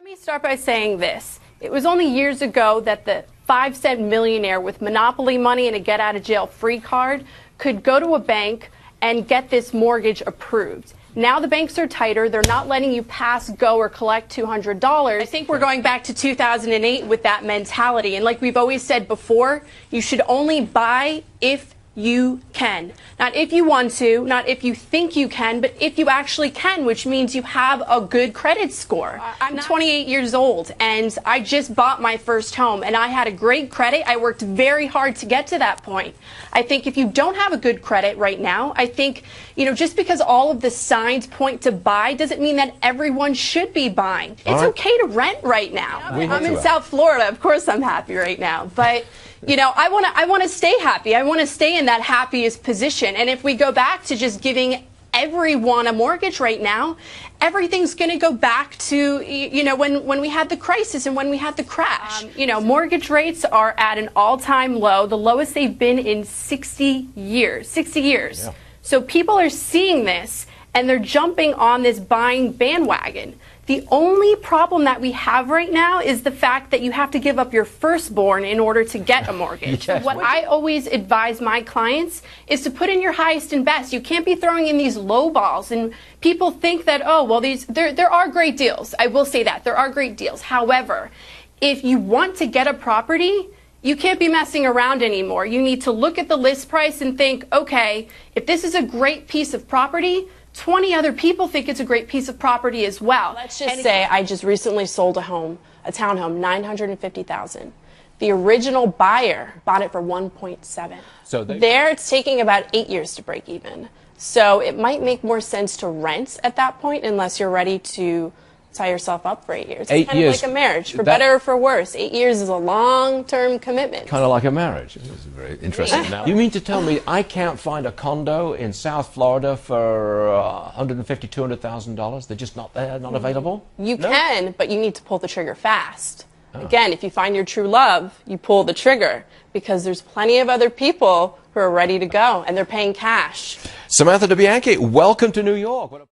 Let me start by saying this. It was only years ago that the 5-cent millionaire with monopoly money and a get-out-of-jail-free card could go to a bank and get this mortgage approved. Now the banks are tighter. They're not letting you pass go or collect $200. I think we're going back to 2008 with that mentality. And like we've always said before, you should only buy if you can. Not if you want to, not if you think you can, but if you actually can, which means you have a good credit score. I'm 28 years old and I just bought my first home and I had a great credit. I worked very hard to get to that point. I think if you don't have a good credit right now, I think, just because all of the signs point to buy doesn't mean that everyone should be buying. It's okay to rent right now. I'm in South Florida. Of course I'm happy right now, but I want to stay happy. I want to stay in that happiest position. And if we go back to just giving everyone a mortgage right now, everything's going to go back to, when we had the crisis and when we had the crash. Mortgage rates are at an all-time low, the lowest they've been in 60 years. 60 years. Yeah. So people are seeing this and they're jumping on this buying bandwagon. The only problem that we have right now is the fact that you have to give up your firstborn in order to get a mortgage. Yes. What I always advise my clients is to put in your highest and best. You can't be throwing in these low balls. And people think that, there are great deals. I will say that. There are great deals. However, if you want to get a property, you can't be messing around anymore. You need to look at the list price and think, okay, if this is a great piece of property, 20 other people think it's a great piece of property as well. Let's just say I just recently sold a townhome, $950,000. The original buyer bought it for 1.7. So there it's taking about 8 years to break even. So it might make more sense to rent at that point unless you're ready to tie yourself up for 8 years. It's kind of like a marriage, for better or for worse. 8 years is a long-term commitment. Kind of like a marriage. This is very interesting. Now, you mean to tell me I can't find a condo in South Florida for $150,000, $200,000? They're just not there, not available? You can, but you need to pull the trigger fast. Again, if you find your true love, you pull the trigger because there's plenty of other people who are ready to go and they're paying cash. Samantha DeBianchi, welcome to New York.